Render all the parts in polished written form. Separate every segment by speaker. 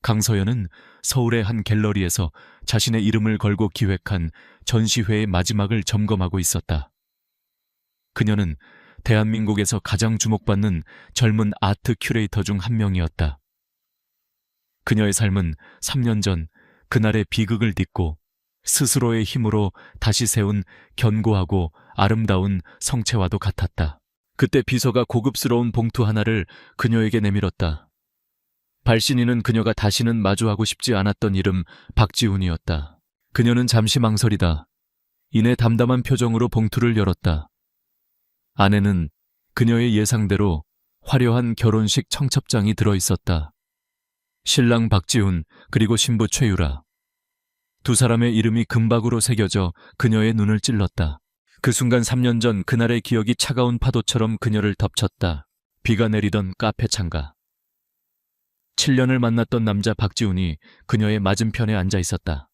Speaker 1: 강서연은 서울의 한 갤러리에서 자신의 이름을 걸고 기획한 전시회의 마지막을 점검하고 있었다. 그녀는 대한민국에서 가장 주목받는 젊은 아트 큐레이터 중 한 명이었다. 그녀의 삶은 3년 전 그날의 비극을 딛고 스스로의 힘으로 다시 세운 견고하고 아름다운 성체와도 같았다. 그때 비서가 고급스러운 봉투 하나를 그녀에게 내밀었다. 발신인은 그녀가 다시는 마주하고 싶지 않았던 이름 박지훈이었다. 그녀는 잠시 망설이다 이내 담담한 표정으로 봉투를 열었다. 안에는 그녀의 예상대로 화려한 결혼식 청첩장이 들어있었다. 신랑 박지훈 그리고 신부 최유라. 두 사람의 이름이 금박으로 새겨져 그녀의 눈을 찔렀다. 그 순간 3년 전 그날의 기억이 차가운 파도처럼 그녀를 덮쳤다. 비가 내리던 카페 창가. 7년을 만났던 남자 박지훈이 그녀의 맞은편에 앉아 있었다.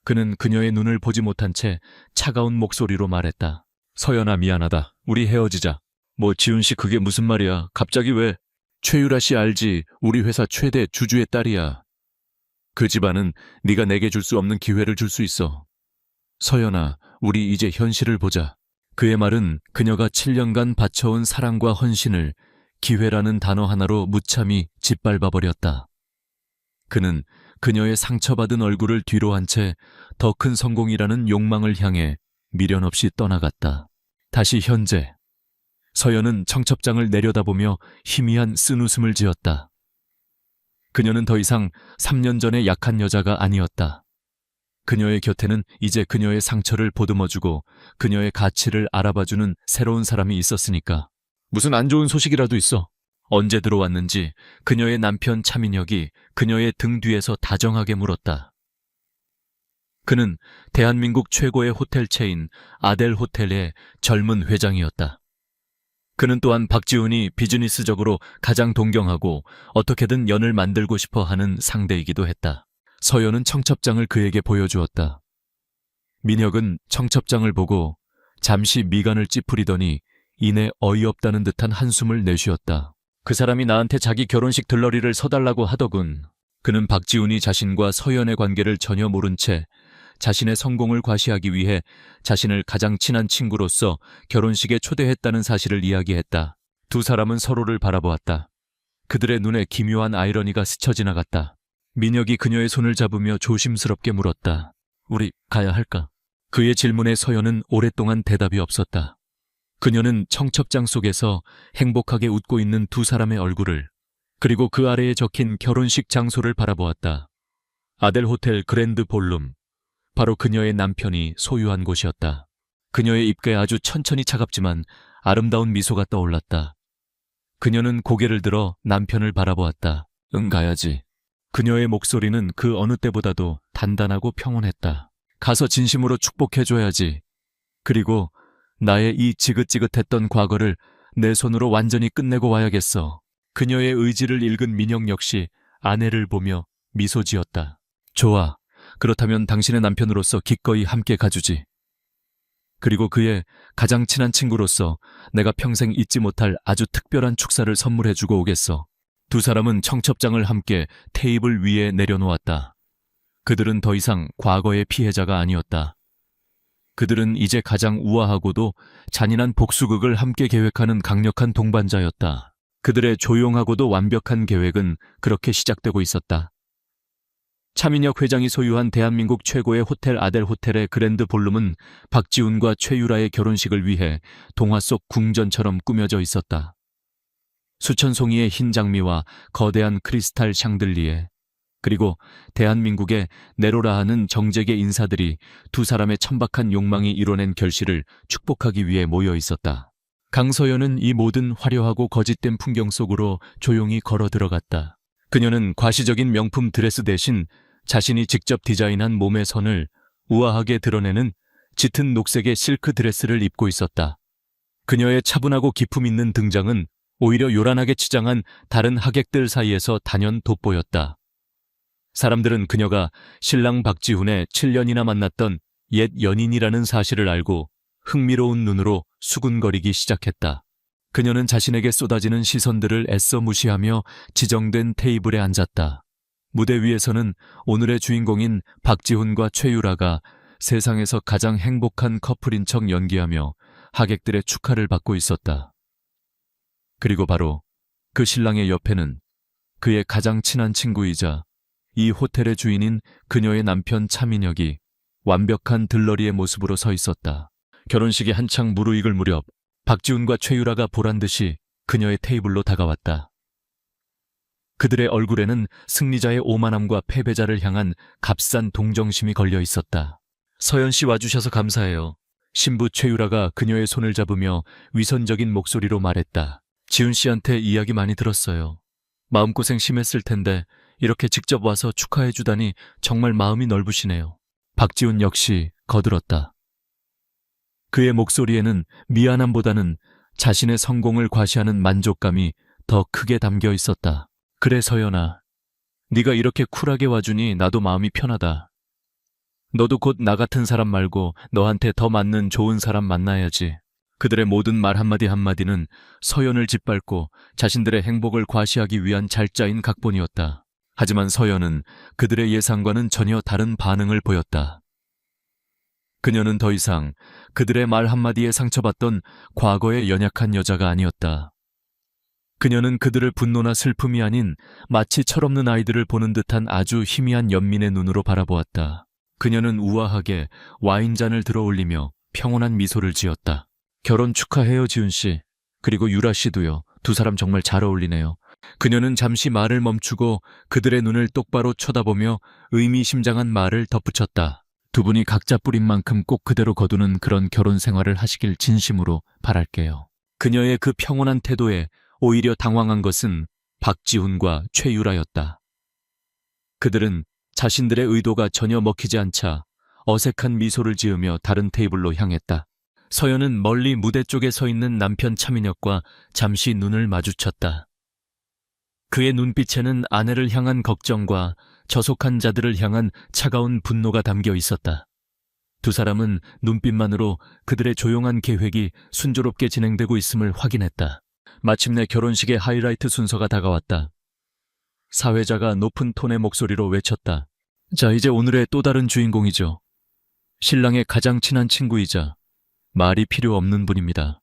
Speaker 1: 그는 그녀의 눈을 보지 못한 채 차가운 목소리로 말했다. 서연아, 미안하다. 우리 헤어지자. 뭐 지훈 씨 그게 무슨 말이야. 갑자기 왜? 최유라 씨 알지? 우리 회사 최대 주주의 딸이야. 그 집안은 네가 내게 줄 수 없는 기회를 줄 수 있어. 서연아, 우리 이제 현실을 보자. 그의 말은 그녀가 7년간 바쳐온 사랑과 헌신을 기회라는 단어 하나로 무참히 짓밟아버렸다. 그는 그녀의 상처받은 얼굴을 뒤로 한 채 더 큰 성공이라는 욕망을 향해 미련 없이 떠나갔다. 다시 현재. 서연은 청첩장을 내려다보며 희미한 쓴웃음을 지었다. 그녀는 더 이상 3년 전의 약한 여자가 아니었다. 그녀의 곁에는 이제 그녀의 상처를 보듬어주고 그녀의 가치를 알아봐주는 새로운 사람이 있었으니까. 무슨 안 좋은 소식이라도 있어. 언제 들어왔는지 그녀의 남편 차민혁이 그녀의 등 뒤에서 다정하게 물었다. 그는 대한민국 최고의 호텔 체인 아델 호텔의 젊은 회장이었다. 그는 또한 박지훈이 비즈니스적으로 가장 동경하고 어떻게든 연을 만들고 싶어 하는 상대이기도 했다. 서연은 청첩장을 그에게 보여주었다. 민혁은 청첩장을 보고 잠시 미간을 찌푸리더니 이내 어이없다는 듯한 한숨을 내쉬었다. 그 사람이 나한테 자기 결혼식 들러리를 서달라고 하더군. 그는 박지훈이 자신과 서연의 관계를 전혀 모른 채 자신의 성공을 과시하기 위해 자신을 가장 친한 친구로서 결혼식에 초대했다는 사실을 이야기했다. 두 사람은 서로를 바라보았다. 그들의 눈에 기묘한 아이러니가 스쳐 지나갔다. 민혁이 그녀의 손을 잡으며 조심스럽게 물었다. 우리 가야 할까? 그의 질문에 서연은 오랫동안 대답이 없었다. 그녀는 청첩장 속에서 행복하게 웃고 있는 두 사람의 얼굴을, 그리고 그 아래에 적힌 결혼식 장소를 바라보았다. 아델 호텔 그랜드 볼룸. 바로 그녀의 남편이 소유한 곳이었다. 그녀의 입가에 아주 천천히 차갑지만 아름다운 미소가 떠올랐다. 그녀는 고개를 들어 남편을 바라보았다. 응, 가야지. 그녀의 목소리는 그 어느 때보다도 단단하고 평온했다. 가서 진심으로 축복해줘야지. 그리고 나의 이 지긋지긋했던 과거를 내 손으로 완전히 끝내고 와야겠어. 그녀의 의지를 읽은 민혁 역시 아내를 보며 미소 지었다. 좋아. 그렇다면 당신의 남편으로서 기꺼이 함께 가주지. 그리고 그의 가장 친한 친구로서 내가 평생 잊지 못할 아주 특별한 축사를 선물해주고 오겠어. 두 사람은 청첩장을 함께 테이블 위에 내려놓았다. 그들은 더 이상 과거의 피해자가 아니었다. 그들은 이제 가장 우아하고도 잔인한 복수극을 함께 계획하는 강력한 동반자였다. 그들의 조용하고도 완벽한 계획은 그렇게 시작되고 있었다. 차민혁 회장이 소유한 대한민국 최고의 호텔 아델 호텔의 그랜드 볼룸은 박지훈과 최유라의 결혼식을 위해 동화 속 궁전처럼 꾸며져 있었다. 수천 송이의 흰 장미와 거대한 크리스탈 샹들리에, 그리고 대한민국의 네로라 하는 정재계 인사들이 두 사람의 천박한 욕망이 이뤄낸 결실을 축복하기 위해 모여 있었다. 강서연은 이 모든 화려하고 거짓된 풍경 속으로 조용히 걸어 들어갔다. 그녀는 과시적인 명품 드레스 대신 자신이 직접 디자인한 몸의 선을 우아하게 드러내는 짙은 녹색의 실크 드레스를 입고 있었다. 그녀의 차분하고 기품 있는 등장은 오히려 요란하게 치장한 다른 하객들 사이에서 단연 돋보였다. 사람들은 그녀가 신랑 박지훈의 7년이나 만났던 옛 연인이라는 사실을 알고 흥미로운 눈으로 수군거리기 시작했다. 그녀는 자신에게 쏟아지는 시선들을 애써 무시하며 지정된 테이블에 앉았다. 무대 위에서는 오늘의 주인공인 박지훈과 최유라가 세상에서 가장 행복한 커플인 척 연기하며 하객들의 축하를 받고 있었다. 그리고 바로 그 신랑의 옆에는 그의 가장 친한 친구이자 이 호텔의 주인인 그녀의 남편 차민혁이 완벽한 들러리의 모습으로 서 있었다. 결혼식이 한창 무르익을 무렵 박지훈과 최유라가 보란듯이 그녀의 테이블로 다가왔다. 그들의 얼굴에는 승리자의 오만함과 패배자를 향한 값싼 동정심이 걸려 있었다. 서연 씨 와주셔서 감사해요. 신부 최유라가 그녀의 손을 잡으며 위선적인 목소리로 말했다. 지훈 씨한테 이야기 많이 들었어요. 마음고생 심했을 텐데 이렇게 직접 와서 축하해 주다니 정말 마음이 넓으시네요. 박지훈 역시 거들었다. 그의 목소리에는 미안함보다는 자신의 성공을 과시하는 만족감이 더 크게 담겨 있었다. 그래 서연아, 네가 이렇게 쿨하게 와주니 나도 마음이 편하다. 너도 곧 나 같은 사람 말고 너한테 더 맞는 좋은 사람 만나야지. 그들의 모든 말 한마디 한마디는 서연을 짓밟고 자신들의 행복을 과시하기 위한 잘 짜인 각본이었다. 하지만 서연은 그들의 예상과는 전혀 다른 반응을 보였다. 그녀는 더 이상 그들의 말 한마디에 상처받던 과거의 연약한 여자가 아니었다. 그녀는 그들을 분노나 슬픔이 아닌 마치 철없는 아이들을 보는 듯한 아주 희미한 연민의 눈으로 바라보았다. 그녀는 우아하게 와인잔을 들어 올리며 평온한 미소를 지었다. 결혼 축하해요, 지훈 씨. 그리고 유라 씨도요. 두 사람 정말 잘 어울리네요. 그녀는 잠시 말을 멈추고 그들의 눈을 똑바로 쳐다보며 의미심장한 말을 덧붙였다. 두 분이 각자 뿌린 만큼 꼭 그대로 거두는 그런 결혼 생활을 하시길 진심으로 바랄게요. 그녀의 그 평온한 태도에 오히려 당황한 것은 박지훈과 최유라였다. 그들은 자신들의 의도가 전혀 먹히지 않자 어색한 미소를 지으며 다른 테이블로 향했다. 서연은 멀리 무대 쪽에 서 있는 남편 차민혁과 잠시 눈을 마주쳤다. 그의 눈빛에는 아내를 향한 걱정과 저속한 자들을 향한 차가운 분노가 담겨 있었다. 두 사람은 눈빛만으로 그들의 조용한 계획이 순조롭게 진행되고 있음을 확인했다. 마침내 결혼식의 하이라이트 순서가 다가왔다. 사회자가 높은 톤의 목소리로 외쳤다. 자, 이제 오늘의 또 다른 주인공이죠. 신랑의 가장 친한 친구이자 말이 필요 없는 분입니다.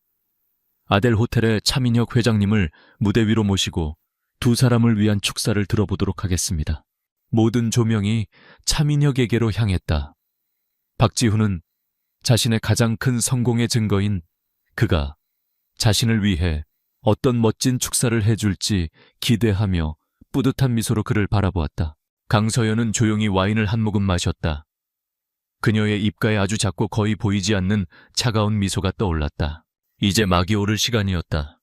Speaker 1: 아델 호텔의 차민혁 회장님을 무대 위로 모시고 두 사람을 위한 축사를 들어보도록 하겠습니다. 모든 조명이 차민혁에게로 향했다. 박지훈은 자신의 가장 큰 성공의 증거인 그가 자신을 위해 어떤 멋진 축사를 해줄지 기대하며 뿌듯한 미소로 그를 바라보았다. 강서연은 조용히 와인을 한 모금 마셨다. 그녀의 입가에 아주 작고 거의 보이지 않는 차가운 미소가 떠올랐다. 이제 막이 오를 시간이었다.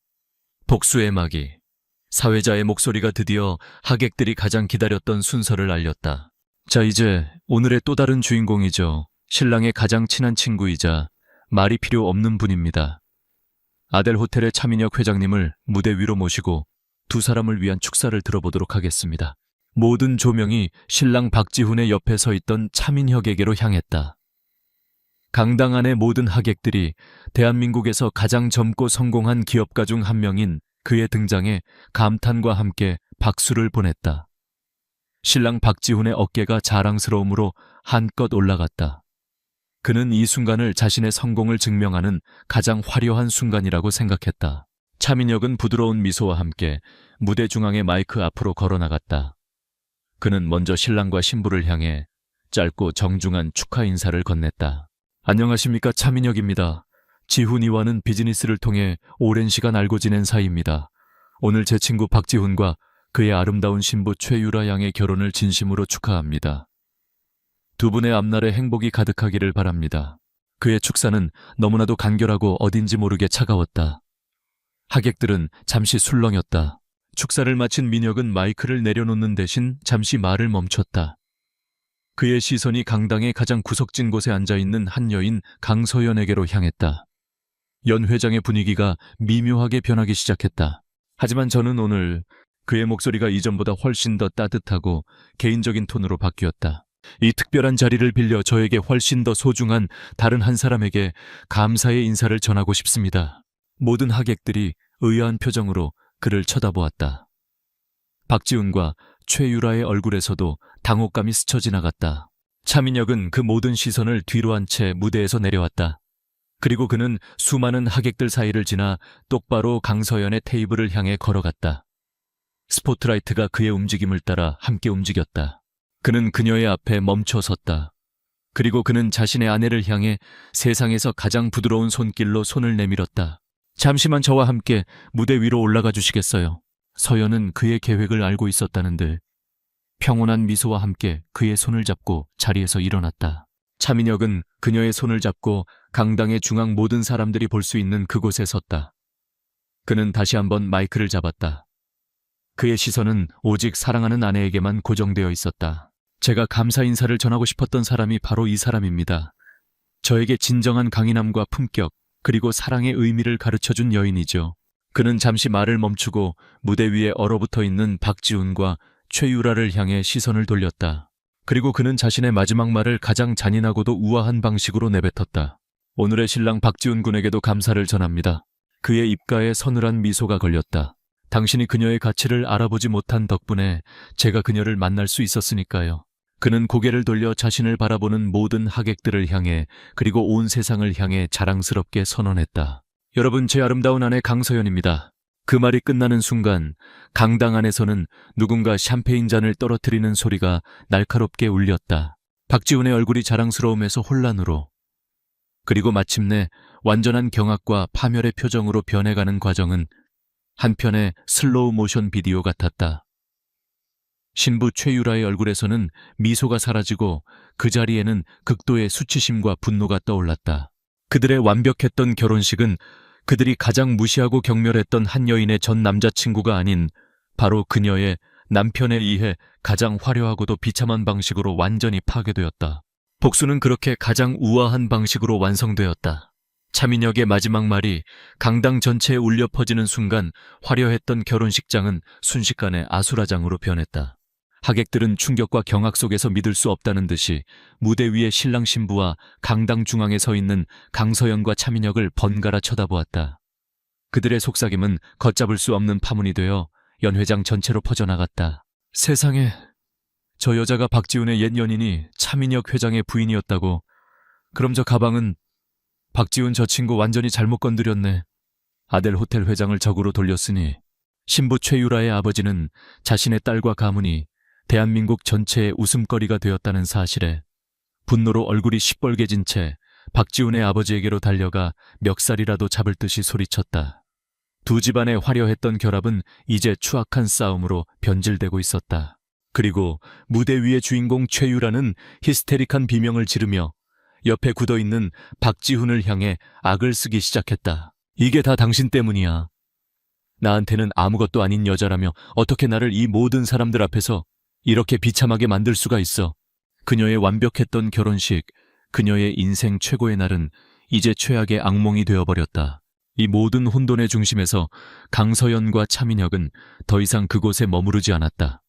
Speaker 1: 복수의 막이. 사회자의 목소리가 드디어 하객들이 가장 기다렸던 순서를 알렸다. 자, 이제 오늘의 또 다른 주인공이죠. 신랑의 가장 친한 친구이자 말이 필요 없는 분입니다. 아델 호텔의 차민혁 회장님을 무대 위로 모시고 두 사람을 위한 축사를 들어보도록 하겠습니다. 모든 조명이 신랑 박지훈의 옆에 서 있던 차민혁에게로 향했다. 강당 안의 모든 하객들이 대한민국에서 가장 젊고 성공한 기업가 중 한 명인 그의 등장에 감탄과 함께 박수를 보냈다. 신랑 박지훈의 어깨가 자랑스러움으로 한껏 올라갔다. 그는 이 순간을 자신의 성공을 증명하는 가장 화려한 순간이라고 생각했다. 차민혁은 부드러운 미소와 함께 무대 중앙의 마이크 앞으로 걸어나갔다. 그는 먼저 신랑과 신부를 향해 짧고 정중한 축하 인사를 건넸다. 안녕하십니까, 차민혁입니다. 지훈이와는 비즈니스를 통해 오랜 시간 알고 지낸 사이입니다. 오늘 제 친구 박지훈과 그의 아름다운 신부 최유라 양의 결혼을 진심으로 축하합니다. 두 분의 앞날에 행복이 가득하기를 바랍니다. 그의 축사는 너무나도 간결하고 어딘지 모르게 차가웠다. 하객들은 잠시 술렁였다. 축사를 마친 민혁은 마이크를 내려놓는 대신 잠시 말을 멈췄다. 그의 시선이 강당의 가장 구석진 곳에 앉아있는 한 여인 강서연에게로 향했다. 연 회장의 분위기가 미묘하게 변하기 시작했다. 하지만 저는 오늘 그의 목소리가 이전보다 훨씬 더 따뜻하고 개인적인 톤으로 바뀌었다. 이 특별한 자리를 빌려 저에게 훨씬 더 소중한 다른 한 사람에게 감사의 인사를 전하고 싶습니다. 모든 하객들이 의아한 표정으로 그를 쳐다보았다. 박지훈과 최유라의 얼굴에서도 당혹감이 스쳐 지나갔다. 차민혁은 그 모든 시선을 뒤로 한 채 무대에서 내려왔다. 그리고 그는 수많은 하객들 사이를 지나 똑바로 강서연의 테이블을 향해 걸어갔다. 스포트라이트가 그의 움직임을 따라 함께 움직였다. 그는 그녀의 앞에 멈춰 섰다. 그리고 그는 자신의 아내를 향해 세상에서 가장 부드러운 손길로 손을 내밀었다. 잠시만 저와 함께 무대 위로 올라가 주시겠어요? 서연은 그의 계획을 알고 있었다는데 평온한 미소와 함께 그의 손을 잡고 자리에서 일어났다. 차민혁은 그녀의 손을 잡고 강당의 중앙 모든 사람들이 볼 수 있는 그곳에 섰다. 그는 다시 한번 마이크를 잡았다. 그의 시선은 오직 사랑하는 아내에게만 고정되어 있었다. 제가 감사 인사를 전하고 싶었던 사람이 바로 이 사람입니다. 저에게 진정한 강인함과 품격, 그리고 사랑의 의미를 가르쳐준 여인이죠. 그는 잠시 말을 멈추고 무대 위에 얼어붙어 있는 박지훈과 최유라를 향해 시선을 돌렸다. 그리고 그는 자신의 마지막 말을 가장 잔인하고도 우아한 방식으로 내뱉었다. 오늘의 신랑 박지훈 군에게도 감사를 전합니다. 그의 입가에 서늘한 미소가 걸렸다. 당신이 그녀의 가치를 알아보지 못한 덕분에 제가 그녀를 만날 수 있었으니까요. 그는 고개를 돌려 자신을 바라보는 모든 하객들을 향해 그리고 온 세상을 향해 자랑스럽게 선언했다. 여러분, 제 아름다운 아내 강서연입니다. 그 말이 끝나는 순간 강당 안에서는 누군가 샴페인 잔을 떨어뜨리는 소리가 날카롭게 울렸다. 박지훈의 얼굴이 자랑스러움에서 혼란으로, 그리고 마침내 완전한 경악과 파멸의 표정으로 변해가는 과정은 한편의 슬로우 모션 비디오 같았다. 신부 최유라의 얼굴에서는 미소가 사라지고 그 자리에는 극도의 수치심과 분노가 떠올랐다. 그들의 완벽했던 결혼식은 그들이 가장 무시하고 경멸했던 한 여인의 전 남자친구가 아닌 바로 그녀의 남편에 의해 가장 화려하고도 비참한 방식으로 완전히 파괴되었다. 복수는 그렇게 가장 우아한 방식으로 완성되었다. 차민혁의 마지막 말이 강당 전체에 울려 퍼지는 순간 화려했던 결혼식장은 순식간에 아수라장으로 변했다. 하객들은 충격과 경악 속에서 믿을 수 없다는 듯이 무대 위에 신랑 신부와 강당 중앙에 서 있는 강서연과 차민혁을 번갈아 쳐다보았다. 그들의 속삭임은 걷잡을 수 없는 파문이 되어 연회장 전체로 퍼져나갔다. 세상에, 저 여자가 박지훈의 옛 연인이 차민혁 회장의 부인이었다고. 그럼 저 가방은 박지훈 저 친구 완전히 잘못 건드렸네. 아델 호텔 회장을 적으로 돌렸으니 신부 최유라의 아버지는 자신의 딸과 가문이 대한민국 전체의 웃음거리가 되었다는 사실에 분노로 얼굴이 시뻘개진 채 박지훈의 아버지에게로 달려가 멱살이라도 잡을 듯이 소리쳤다. 두 집안의 화려했던 결합은 이제 추악한 싸움으로 변질되고 있었다. 그리고 무대 위의 주인공 최유라는 히스테릭한 비명을 지르며 옆에 굳어있는 박지훈을 향해 악을 쓰기 시작했다. 이게 다 당신 때문이야. 나한테는 아무것도 아닌 여자라며 어떻게 나를 이 모든 사람들 앞에서 이렇게 비참하게 만들 수가 있어. 그녀의 완벽했던 결혼식, 그녀의 인생 최고의 날은 이제 최악의 악몽이 되어버렸다. 이 모든 혼돈의 중심에서 강서연과 차민혁은 더 이상 그곳에 머무르지 않았다.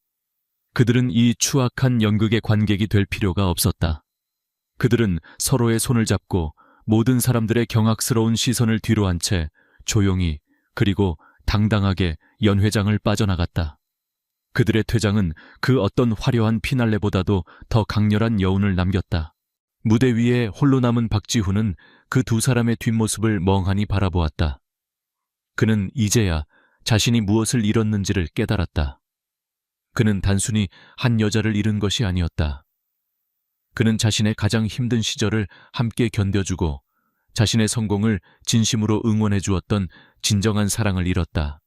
Speaker 1: 그들은 이 추악한 연극의 관객이 될 필요가 없었다. 그들은 서로의 손을 잡고 모든 사람들의 경악스러운 시선을 뒤로 한 채 조용히 그리고 당당하게 연회장을 빠져나갔다. 그들의 퇴장은 그 어떤 화려한 피날레보다도 더 강렬한 여운을 남겼다. 무대 위에 홀로 남은 박지훈은 그 두 사람의 뒷모습을 멍하니 바라보았다. 그는 이제야 자신이 무엇을 잃었는지를 깨달았다. 그는 단순히 한 여자를 잃은 것이 아니었다. 그는 자신의 가장 힘든 시절을 함께 견뎌주고 자신의 성공을 진심으로 응원해 주었던 진정한 사랑을 잃었다.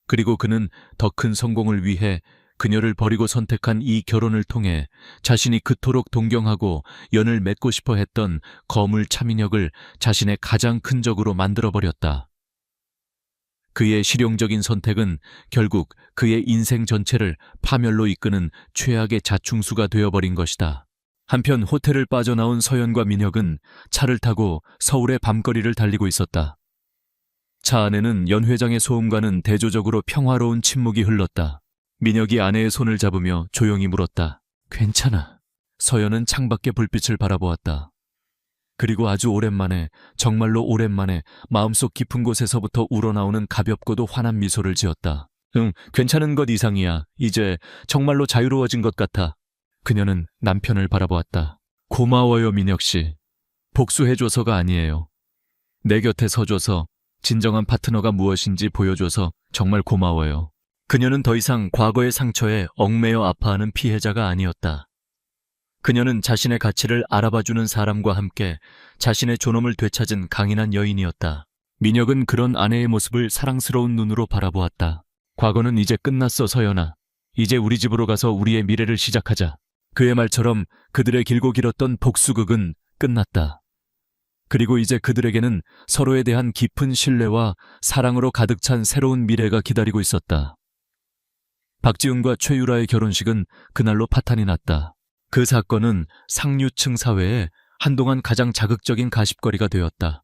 Speaker 1: 그리고 그는 더 큰 성공을 위해 그녀를 버리고 선택한 이 결혼을 통해 자신이 그토록 동경하고 연을 맺고 싶어 했던 거물 차민혁을 자신의 가장 큰 적으로 만들어버렸다. 그의 실용적인 선택은 결국 그의 인생 전체를 파멸로 이끄는 최악의 자충수가 되어버린 것이다. 한편 호텔을 빠져나온 서연과 민혁은 차를 타고 서울의 밤거리를 달리고 있었다. 차 안에는 연 회장의 소음과는 대조적으로 평화로운 침묵이 흘렀다. 민혁이 아내의 손을 잡으며 조용히 물었다. 괜찮아. 서연은 창밖의 불빛을 바라보았다. 그리고 아주 오랜만에, 정말로 오랜만에 마음속 깊은 곳에서부터 우러나오는 가볍고도 환한 미소를 지었다. 괜찮은 것 이상이야. 이제 정말로 자유로워진 것 같아. 그녀는 남편을 바라보았다. 고마워요, 민혁 씨. 복수해줘서가 아니에요. 내 곁에 서줘서, 진정한 파트너가 무엇인지 보여줘서 정말 고마워요. 그녀는 더 이상 과거의 상처에 얽매여 아파하는 피해자가 아니었다. 그녀는 자신의 가치를 알아봐주는 사람과 함께 자신의 존엄을 되찾은 강인한 여인이었다. 민혁은 그런 아내의 모습을 사랑스러운 눈으로 바라보았다. 과거는 이제 끝났어, 서연아. 이제 우리 집으로 가서 우리의 미래를 시작하자. 그의 말처럼 그들의 길고 길었던 복수극은 끝났다. 그리고 이제 그들에게는 서로에 대한 깊은 신뢰와 사랑으로 가득 찬 새로운 미래가 기다리고 있었다. 박지훈과 최유라의 결혼식은 그날로 파탄이 났다. 그 사건은 상류층 사회에 한동안 가장 자극적인 가십거리가 되었다.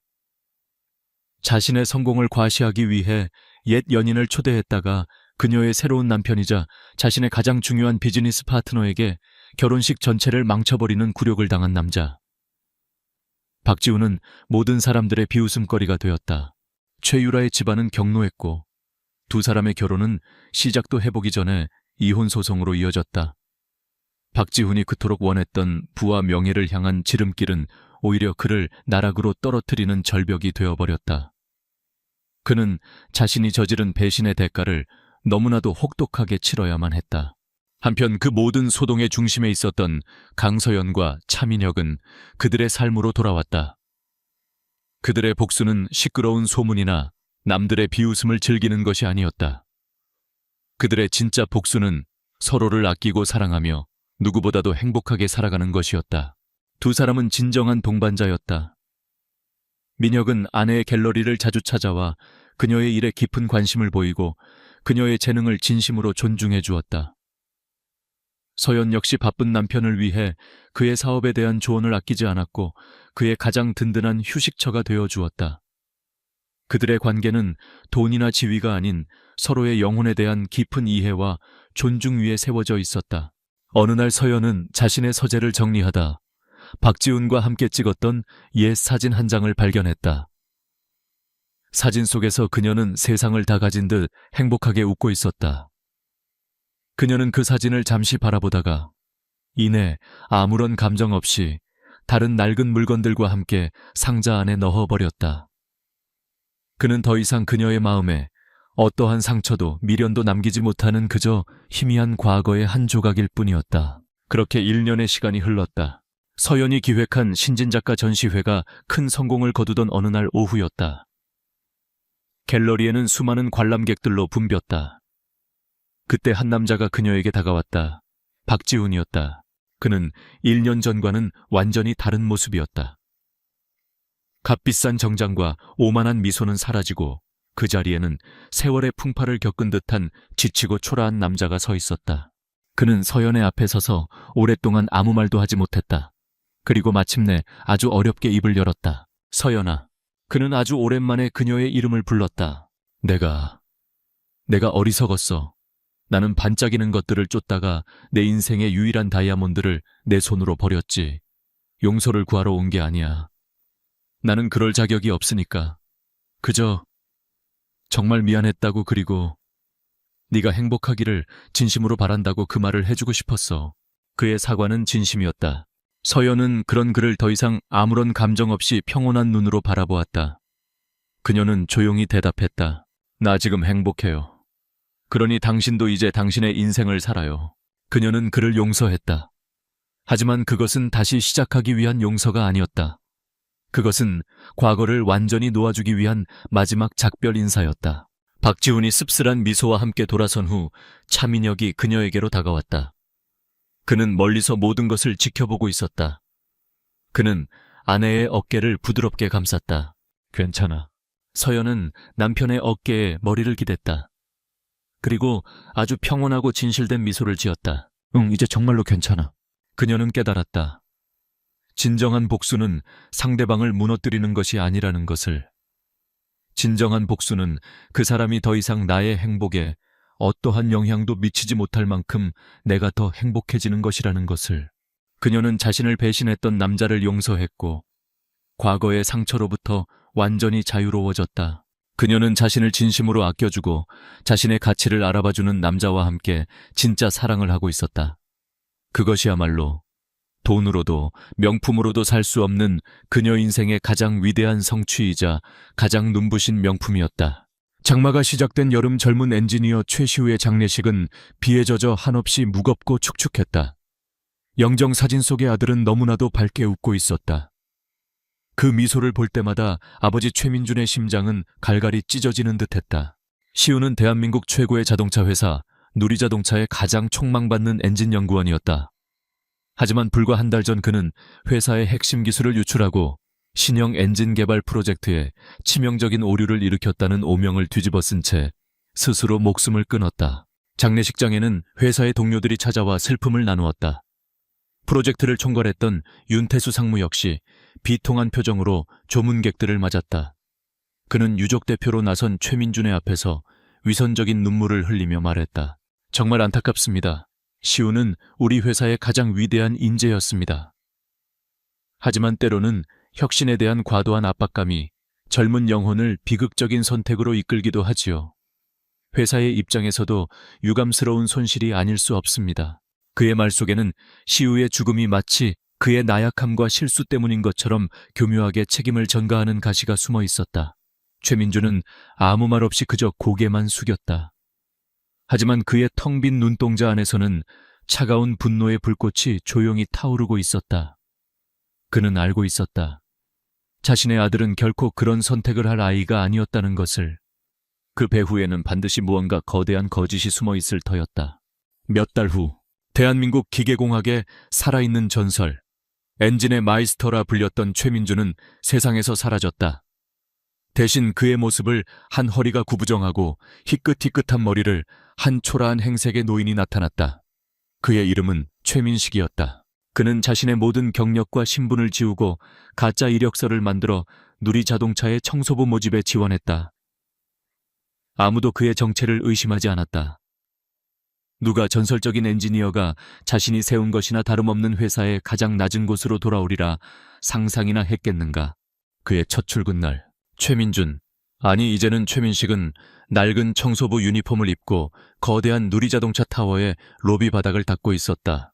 Speaker 1: 자신의 성공을 과시하기 위해 옛 연인을 초대했다가 그녀의 새로운 남편이자 자신의 가장 중요한 비즈니스 파트너에게 결혼식 전체를 망쳐버리는 굴욕을 당한 남자. 박지훈은 모든 사람들의 비웃음거리가 되었다. 최유라의 집안은 격노했고 두 사람의 결혼은 시작도 해보기 전에 이혼 소송으로 이어졌다. 박지훈이 그토록 원했던 부와 명예를 향한 지름길은 오히려 그를 나락으로 떨어뜨리는 절벽이 되어버렸다. 그는 자신이 저지른 배신의 대가를 너무나도 혹독하게 치러야만 했다. 한편 그 모든 소동의 중심에 있었던 강서연과 차민혁은 그들의 삶으로 돌아왔다. 그들의 복수는 시끄러운 소문이나 남들의 비웃음을 즐기는 것이 아니었다. 그들의 진짜 복수는 서로를 아끼고 사랑하며 누구보다도 행복하게 살아가는 것이었다. 두 사람은 진정한 동반자였다. 민혁은 아내의 갤러리를 자주 찾아와 그녀의 일에 깊은 관심을 보이고 그녀의 재능을 진심으로 존중해 주었다. 서연 역시 바쁜 남편을 위해 그의 사업에 대한 조언을 아끼지 않았고 그의 가장 든든한 휴식처가 되어 주었다. 그들의 관계는 돈이나 지위가 아닌 서로의 영혼에 대한 깊은 이해와 존중 위에 세워져 있었다. 어느 날 서연은 자신의 서재를 정리하다 박지훈과 함께 찍었던 옛 사진 한 장을 발견했다. 사진 속에서 그녀는 세상을 다 가진 듯 행복하게 웃고 있었다. 그녀는 그 사진을 잠시 바라보다가 이내 아무런 감정 없이 다른 낡은 물건들과 함께 상자 안에 넣어버렸다. 그는 더 이상 그녀의 마음에 어떠한 상처도 미련도 남기지 못하는 그저 희미한 과거의 한 조각일 뿐이었다. 그렇게 1년의 시간이 흘렀다. 서연이 기획한 신진작가 전시회가 큰 성공을 거두던 어느 날 오후였다. 갤러리에는 수많은 관람객들로 붐볐다. 그때 한 남자가 그녀에게 다가왔다. 박지훈이었다. 그는 1년 전과는 완전히 다른 모습이었다. 값비싼 정장과 오만한 미소는 사라지고 그 자리에는 세월의 풍파를 겪은 듯한 지치고 초라한 남자가 서 있었다. 그는 서연의 앞에 서서 오랫동안 아무 말도 하지 못했다. 그리고 마침내 아주 어렵게 입을 열었다. 서연아. 그는 아주 오랜만에 그녀의 이름을 불렀다. 내가 어리석었어. 나는 반짝이는 것들을 쫓다가 내 인생의 유일한 다이아몬드를 내 손으로 버렸지. 용서를 구하러 온 게 아니야. 나는 그럴 자격이 없으니까. 그저 정말 미안했다고 그리고 네가 행복하기를 진심으로 바란다고 그 말을 해주고 싶었어. 그의 사과는 진심이었다. 서연은 그런 그를 더 이상 아무런 감정 없이 평온한 눈으로 바라보았다. 그녀는 조용히 대답했다. 나 지금 행복해요. 그러니 당신도 이제 당신의 인생을 살아요. 그녀는 그를 용서했다. 하지만 그것은 다시 시작하기 위한 용서가 아니었다. 그것은 과거를 완전히 놓아주기 위한 마지막 작별 인사였다. 박지훈이 씁쓸한 미소와 함께 돌아선 후 차민혁이 그녀에게로 다가왔다. 그는 멀리서 모든 것을 지켜보고 있었다. 그는 아내의 어깨를 부드럽게 감쌌다. 괜찮아. 서연은 남편의 어깨에 머리를 기댔다. 그리고 아주 평온하고 진실된 미소를 지었다. 이제 정말로 괜찮아. 그녀는 깨달았다. 진정한 복수는 상대방을 무너뜨리는 것이 아니라는 것을. 진정한 복수는 그 사람이 더 이상 나의 행복에 어떠한 영향도 미치지 못할 만큼 내가 더 행복해지는 것이라는 것을. 그녀는 자신을 배신했던 남자를 용서했고 과거의 상처로부터 완전히 자유로워졌다. 그녀는 자신을 진심으로 아껴주고 자신의 가치를 알아봐주는 남자와 함께 진짜 사랑을 하고 있었다. 그것이야말로 돈으로도 명품으로도 살 수 없는 그녀 인생의 가장 위대한 성취이자 가장 눈부신 명품이었다. 장마가 시작된 여름, 젊은 엔지니어 최시우의 장례식은 비에 젖어 한없이 무겁고 축축했다. 영정 사진 속의 아들은 너무나도 밝게 웃고 있었다. 그 미소를 볼 때마다 아버지 최민준의 심장은 갈갈이 찢어지는 듯했다. 시우는 대한민국 최고의 자동차 회사 누리자동차의 가장 촉망받는 엔진 연구원이었다. 하지만 불과 한 달 전 그는 회사의 핵심 기술을 유출하고 신형 엔진 개발 프로젝트에 치명적인 오류를 일으켰다는 오명을 뒤집어 쓴 채 스스로 목숨을 끊었다. 장례식장에는 회사의 동료들이 찾아와 슬픔을 나누었다. 프로젝트를 총괄했던 윤태수 상무 역시 비통한 표정으로 조문객들을 맞았다. 그는 유족 대표로 나선 최민준의 앞에서 위선적인 눈물을 흘리며 말했다. 정말 안타깝습니다. 시우는 우리 회사의 가장 위대한 인재였습니다. 하지만 때로는 혁신에 대한 과도한 압박감이 젊은 영혼을 비극적인 선택으로 이끌기도 하지요. 회사의 입장에서도 유감스러운 손실이 아닐 수 없습니다. 그의 말 속에는 시우의 죽음이 마치 그의 나약함과 실수 때문인 것처럼 교묘하게 책임을 전가하는 가시가 숨어 있었다. 최민준은 아무 말 없이 그저 고개만 숙였다. 하지만 그의 텅 빈 눈동자 안에서는 차가운 분노의 불꽃이 조용히 타오르고 있었다. 그는 알고 있었다. 자신의 아들은 결코 그런 선택을 할 아이가 아니었다는 것을. 그 배후에는 반드시 무언가 거대한 거짓이 숨어 있을 터였다. 몇 달 후, 대한민국 기계공학의 살아있는 전설, 엔진의 마이스터라 불렸던 최민준은 세상에서 사라졌다. 대신 그의 모습을 한 허리가 구부정하고 희끗희끗한 머리를 한 초라한 행색의 노인이 나타났다. 그의 이름은 최민식이었다. 그는 자신의 모든 경력과 신분을 지우고 가짜 이력서를 만들어 누리자동차의 청소부 모집에 지원했다. 아무도 그의 정체를 의심하지 않았다. 누가 전설적인 엔지니어가 자신이 세운 것이나 다름없는 회사의 가장 낮은 곳으로 돌아오리라 상상이나 했겠는가. 그의 첫 출근 날, 최민준, 아니 이제는 최민식은 낡은 청소부 유니폼을 입고 거대한 누리자동차 타워의 로비 바닥을 닦고 있었다.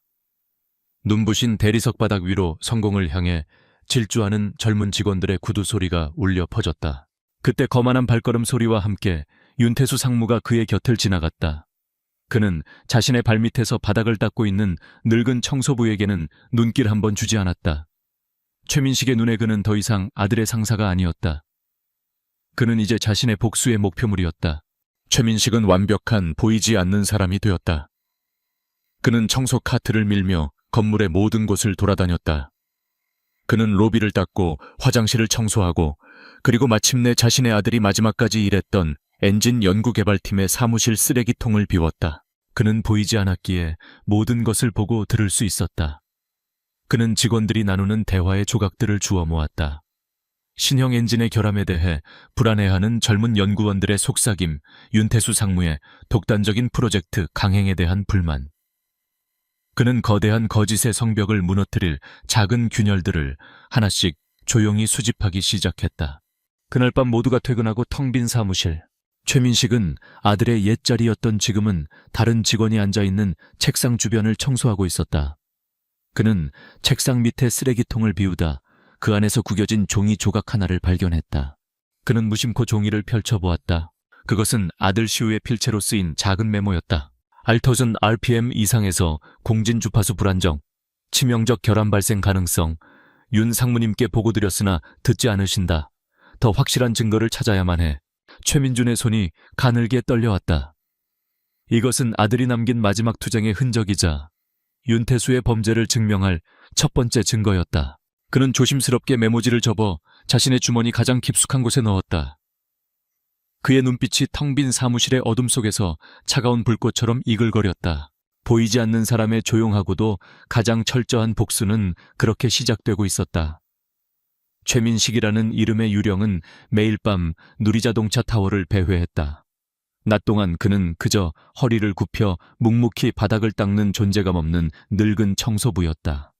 Speaker 1: 눈부신 대리석 바닥 위로 성공을 향해 질주하는 젊은 직원들의 구두 소리가 울려 퍼졌다. 그때 거만한 발걸음 소리와 함께 윤태수 상무가 그의 곁을 지나갔다. 그는 자신의 발밑에서 바닥을 닦고 있는 늙은 청소부에게는 눈길 한 번 주지 않았다. 최민식의 눈에 그는 더 이상 아들의 상사가 아니었다. 그는 이제 자신의 복수의 목표물이었다. 최민식은 완벽한 보이지 않는 사람이 되었다. 그는 청소 카트를 밀며 건물의 모든 곳을 돌아다녔다. 그는 로비를 닦고 화장실을 청소하고 그리고 마침내 자신의 아들이 마지막까지 일했던 엔진 연구개발팀의 사무실 쓰레기통을 비웠다. 그는 보이지 않았기에 모든 것을 보고 들을 수 있었다. 그는 직원들이 나누는 대화의 조각들을 주워 모았다. 신형 엔진의 결함에 대해 불안해하는 젊은 연구원들의 속삭임, 윤태수 상무의 독단적인 프로젝트 강행에 대한 불만. 그는 거대한 거짓의 성벽을 무너뜨릴 작은 균열들을 하나씩 조용히 수집하기 시작했다. 그날 밤 모두가 퇴근하고 텅 빈 사무실. 최민식은 아들의 옛자리였던 지금은 다른 직원이 앉아있는 책상 주변을 청소하고 있었다. 그는 책상 밑에 쓰레기통을 비우다 그 안에서 구겨진 종이 조각 하나를 발견했다. 그는 무심코 종이를 펼쳐보았다. 그것은 아들 시우의 필체로 쓰인 작은 메모였다. 알터전 RPM 이상에서 공진 주파수 불안정, 치명적 결함 발생 가능성, 윤 상무님께 보고드렸으나 듣지 않으신다. 더 확실한 증거를 찾아야만 해. 최민준의 손이 가늘게 떨려왔다. 이것은 아들이 남긴 마지막 투쟁의 흔적이자 윤태수의 범죄를 증명할 첫 번째 증거였다. 그는 조심스럽게 메모지를 접어 자신의 주머니 가장 깊숙한 곳에 넣었다. 그의 눈빛이 텅 빈 사무실의 어둠 속에서 차가운 불꽃처럼 이글거렸다. 보이지 않는 사람의 조용하고도 가장 철저한 복수는 그렇게 시작되고 있었다. 최민식이라는 이름의 유령은 매일 밤 누리자동차 타워를 배회했다. 낮 동안 그는 그저 허리를 굽혀 묵묵히 바닥을 닦는 존재감 없는 늙은 청소부였다.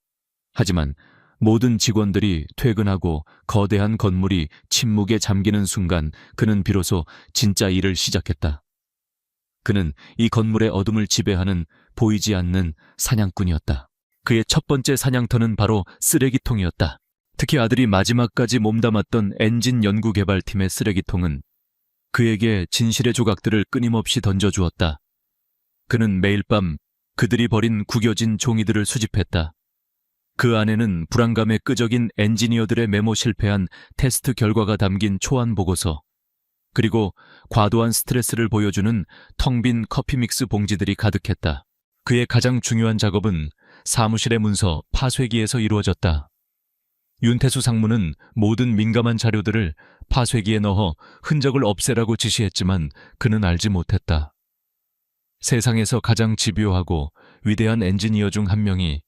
Speaker 1: 하지만 모든 직원들이 퇴근하고 거대한 건물이 침묵에 잠기는 순간 그는 비로소 진짜 일을 시작했다. 그는 이 건물의 어둠을 지배하는 보이지 않는 사냥꾼이었다. 그의 첫 번째 사냥터는 바로 쓰레기통이었다. 특히 아들이 마지막까지 몸담았던 엔진 연구개발팀의 쓰레기통은 그에게 진실의 조각들을 끊임없이 던져주었다. 그는 매일 밤 그들이 버린 구겨진 종이들을 수집했다. 그 안에는 불안감에 끄적인 엔지니어들의 메모 실패한 테스트 결과가 담긴 초안 보고서, 그리고 과도한 스트레스를 보여주는 텅 빈 커피 믹스 봉지들이 가득했다. 그의 가장 중요한 작업은 사무실의 문서 파쇄기에서 이루어졌다. 윤태수 상무는 모든 민감한 자료들을 파쇄기에 넣어 흔적을 없애라고 지시했지만 그는 알지 못했다. 세상에서 가장 집요하고 위대한 엔지니어 중 한 명이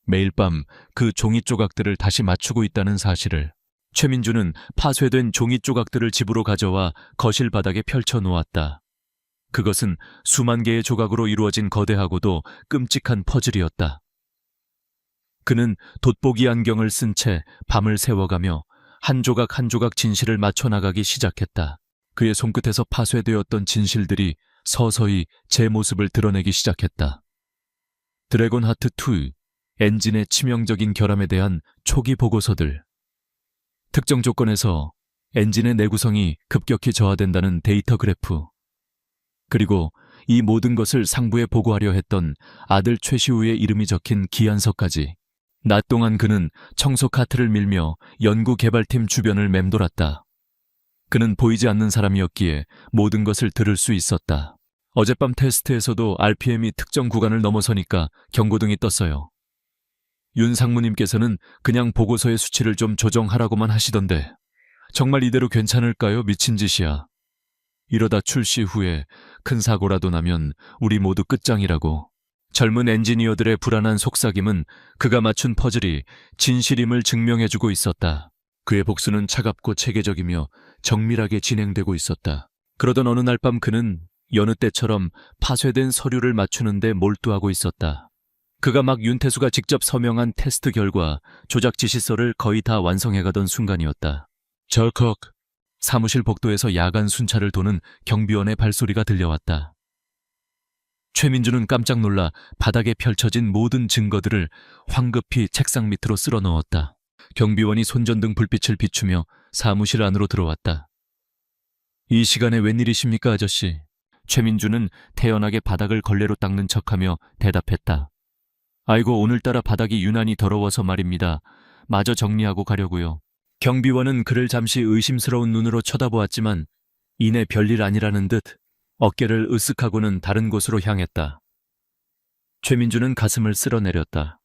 Speaker 1: 매일 밤 그 종이 조각들을 다시 맞추고 있다는 사실을. 최민주는 파쇄된 종이 조각들을 집으로 가져와 거실 바닥에 펼쳐 놓았다. 그것은 수만 개의 조각으로 이루어진 거대하고도 끔찍한 퍼즐이었다. 그는 돋보기 안경을 쓴 채 밤을 새워가며 한 조각 한 조각 진실을 맞춰 나가기 시작했다. 그의 손끝에서 파쇄되었던 진실들이 서서히 제 모습을 드러내기 시작했다. 드래곤 하트 2, 엔진의 치명적인 결함에 대한 초기 보고서들. 특정 조건에서 엔진의 내구성이 급격히 저하된다는 데이터 그래프. 그리고 이 모든 것을 상부에 보고하려 했던 아들 최시우의 이름이 적힌 기한서까지. 낮 동안 그는 청소 카트를 밀며 연구개발팀 주변을 맴돌았다. 그는 보이지 않는 사람이었기에 모든 것을 들을 수 있었다. 어젯밤 테스트에서도 RPM이 특정 구간을 넘어서니까 경고등이 떴어요. 윤 상무님께서는 그냥 보고서의 수치를 좀 조정하라고만 하시던데 정말 이대로 괜찮을까요? 미친 짓이야. 이러다 출시 후에 큰 사고라도 나면 우리 모두 끝장이라고. 젊은 엔지니어들의 불안한 속삭임은 그가 맞춘 퍼즐이 진실임을 증명해주고 있었다. 그의 복수는 차갑고 체계적이며 정밀하게 진행되고 있었다. 그러던 어느 날 밤 그는 여느 때처럼 파쇄된 서류를 맞추는데 몰두하고 있었다. 그가 막 윤태수가 직접 서명한 테스트 결과 조작 지시서를 거의 다 완성해가던 순간이었다. 절컥! 사무실 복도에서 야간 순찰을 도는 경비원의 발소리가 들려왔다. 최민주는 깜짝 놀라 바닥에 펼쳐진 모든 증거들을 황급히 책상 밑으로 쓸어 넣었다. 경비원이 손전등 불빛을 비추며 사무실 안으로 들어왔다. 이 시간에 웬일이십니까, 아저씨? 최민주는 태연하게 바닥을 걸레로 닦는 척하며 대답했다. 아이고, 오늘따라 바닥이 유난히 더러워서 말입니다. 마저 정리하고 가려고요. 경비원은 그를 잠시 의심스러운 눈으로 쳐다보았지만 이내 별일 아니라는 듯 어깨를 으쓱하고는 다른 곳으로 향했다. 최민주는 가슴을 쓸어내렸다.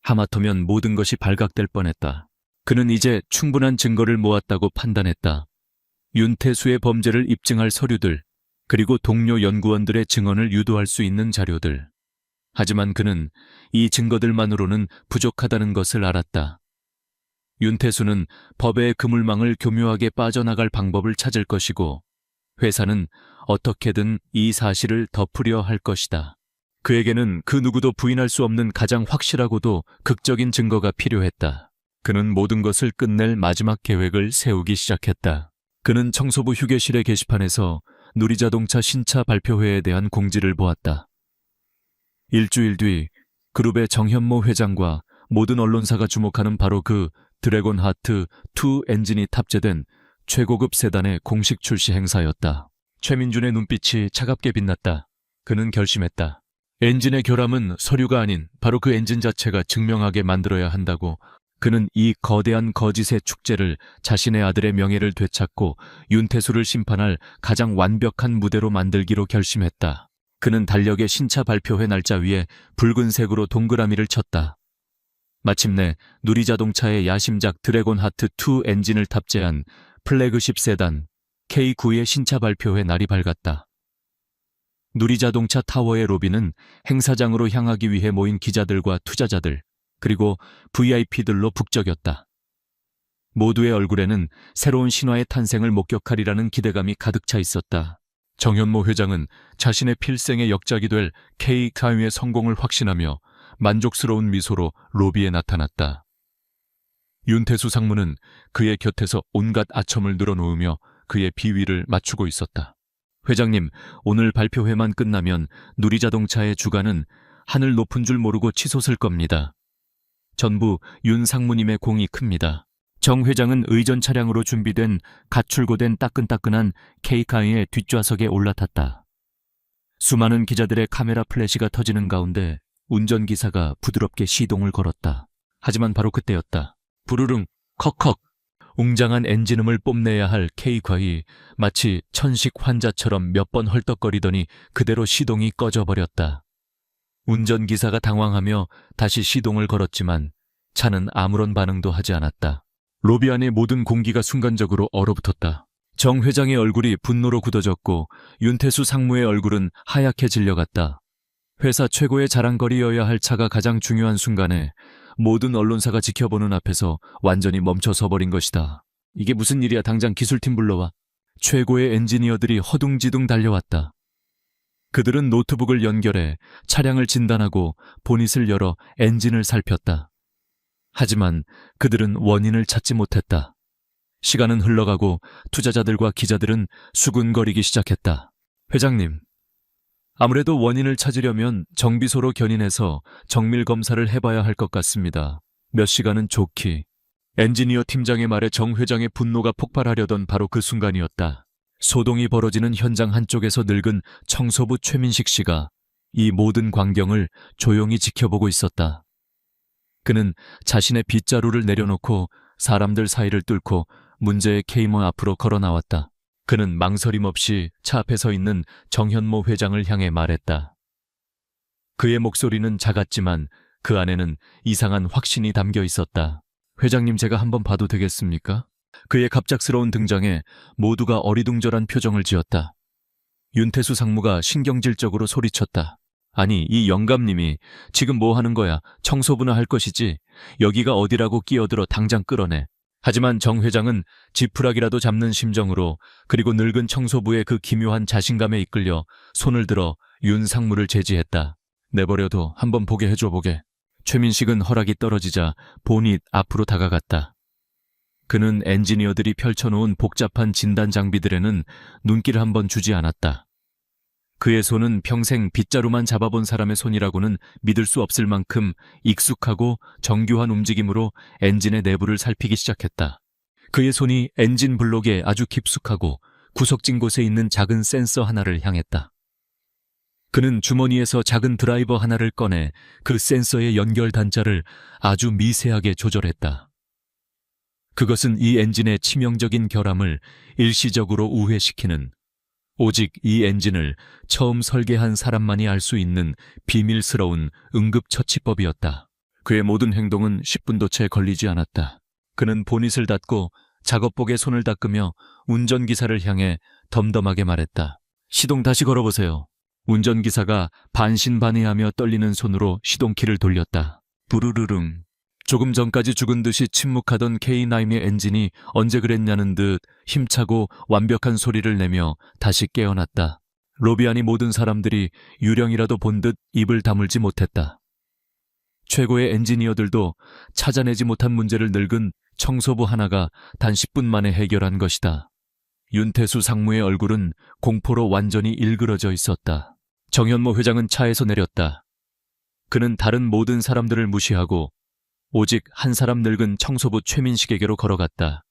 Speaker 1: 하마터면 모든 것이 발각될 뻔했다. 그는 이제 충분한 증거를 모았다고 판단했다. 윤태수의 범죄를 입증할 서류들, 그리고 동료 연구원들의 증언을 유도할 수 있는 자료들. 하지만 그는 이 증거들만으로는 부족하다는 것을 알았다. 윤태수는 법의 그물망을 교묘하게 빠져나갈 방법을 찾을 것이고 회사는 어떻게든 이 사실을 덮으려 할 것이다. 그에게는 그 누구도 부인할 수 없는 가장 확실하고도 극적인 증거가 필요했다. 그는 모든 것을 끝낼 마지막 계획을 세우기 시작했다. 그는 청소부 휴게실의 게시판에서 누리자동차 신차 발표회에 대한 공지를 보았다. 일주일 뒤 그룹의 정현모 회장과 모든 언론사가 주목하는 바로 그 드래곤 하트 2 엔진이 탑재된 최고급 세단의 공식 출시 행사였다. 최민준의 눈빛이 차갑게 빛났다. 그는 결심했다. 엔진의 결함은 서류가 아닌 바로 그 엔진 자체가 증명하게 만들어야 한다고. 그는 이 거대한 거짓의 축제를 자신의 아들의 명예를 되찾고 윤태수를 심판할 가장 완벽한 무대로 만들기로 결심했다. 그는 달력의 신차 발표회 날짜 위에 붉은색으로 동그라미를 쳤다. 마침내 누리자동차의 야심작 드래곤 하트 2 엔진을 탑재한 플래그십 세단 K9의 신차 발표회 날이 밝았다. 누리자동차 타워의 로비는 행사장으로 향하기 위해 모인 기자들과 투자자들, 그리고 VIP들로 북적였다. 모두의 얼굴에는 새로운 신화의 탄생을 목격하리라는 기대감이 가득 차 있었다. 정현모 회장은 자신의 필생의 역작이 될 K9의 성공을 확신하며 만족스러운 미소로 로비에 나타났다. 윤태수 상무는 그의 곁에서 온갖 아첨을 늘어놓으며 그의 비위를 맞추고 있었다. 회장님, 오늘 발표회만 끝나면 누리자동차의 주가는 하늘 높은 줄 모르고 치솟을 겁니다. 전부 윤 상무님의 공이 큽니다. 정 회장은 의전 차량으로 준비된 갓 출고된 따끈따끈한 K카의 뒷좌석에 올라탔다. 수많은 기자들의 카메라 플래시가 터지는 가운데 운전기사가 부드럽게 시동을 걸었다. 하지만 바로 그때였다. 부르릉, 컥컥. 웅장한 엔진음을 뽐내야 할 K카이 마치 천식 환자처럼 몇 번 헐떡거리더니 그대로 시동이 꺼져버렸다. 운전기사가 당황하며 다시 시동을 걸었지만 차는 아무런 반응도 하지 않았다. 로비 안의 모든 공기가 순간적으로 얼어붙었다. 정 회장의 얼굴이 분노로 굳어졌고 윤태수 상무의 얼굴은 하얗게 질려갔다. 회사 최고의 자랑거리여야 할 차가 가장 중요한 순간에 모든 언론사가 지켜보는 앞에서 완전히 멈춰서 버린 것이다. 이게 무슨 일이야? 당장 기술팀 불러와. 최고의 엔지니어들이 허둥지둥 달려왔다. 그들은 노트북을 연결해 차량을 진단하고 보닛을 열어 엔진을 살폈다. 하지만 그들은 원인을 찾지 못했다. 시간은 흘러가고 투자자들과 기자들은 수군거리기 시작했다. 회장님, 아무래도 원인을 찾으려면 정비소로 견인해서 정밀 검사를 해봐야 할 것 같습니다. 몇 시간은 좋기. 엔지니어 팀장의 말에 정 회장의 분노가 폭발하려던 바로 그 순간이었다. 소동이 벌어지는 현장 한쪽에서 늙은 청소부 최민식 씨가 이 모든 광경을 조용히 지켜보고 있었다. 그는 자신의 빗자루를 내려놓고 사람들 사이를 뚫고 문제의 K모 앞으로 걸어 나왔다. 그는 망설임 없이 차 앞에 서 있는 정현모 회장을 향해 말했다. 그의 목소리는 작았지만 그 안에는 이상한 확신이 담겨 있었다. 회장님, 제가 한번 봐도 되겠습니까? 그의 갑작스러운 등장에 모두가 어리둥절한 표정을 지었다. 윤태수 상무가 신경질적으로 소리쳤다. 아니, 이 영감님이 지금 뭐 하는 거야? 청소부나 할 것이지. 여기가 어디라고 끼어들어 당장 끌어내. 하지만 정 회장은 지푸라기라도 잡는 심정으로 그리고 늙은 청소부의 그 기묘한 자신감에 이끌려 손을 들어 윤 상무를 제지했다. 내버려둬. 한번 보게 해줘 보게. 최민식은 허락이 떨어지자 보닛 앞으로 다가갔다. 그는 엔지니어들이 펼쳐놓은 복잡한 진단 장비들에는 눈길을 한번 주지 않았다. 그의 손은 평생 빗자루만 잡아본 사람의 손이라고는 믿을 수 없을 만큼 익숙하고 정교한 움직임으로 엔진의 내부를 살피기 시작했다. 그의 손이 엔진 블록에 아주 깊숙하고 구석진 곳에 있는 작은 센서 하나를 향했다. 그는 주머니에서 작은 드라이버 하나를 꺼내 그 센서의 연결 단자를 아주 미세하게 조절했다. 그것은 이 엔진의 치명적인 결함을 일시적으로 우회시키는, 오직 이 엔진을 처음 설계한 사람만이 알 수 있는 비밀스러운 응급처치법이었다. 그의 모든 행동은 10분도 채 걸리지 않았다. 그는 보닛을 닫고 작업복에 손을 닦으며 운전기사를 향해 덤덤하게 말했다. 시동 다시 걸어보세요. 운전기사가 반신반의하며 떨리는 손으로 시동키를 돌렸다. 부르르릉. 조금 전까지 죽은 듯이 침묵하던 K9의 엔진이 언제 그랬냐는 듯 힘차고 완벽한 소리를 내며 다시 깨어났다. 로비 안의 모든 사람들이 유령이라도 본 듯 입을 다물지 못했다. 최고의 엔지니어들도 찾아내지 못한 문제를 늙은 청소부 하나가 단 10분 만에 해결한 것이다. 윤태수 상무의 얼굴은 공포로 완전히 일그러져 있었다. 정현모 회장은 차에서 내렸다. 그는 다른 모든 사람들을 무시하고 오직 한 사람 늙은 청소부 최민식에게로 걸어갔다.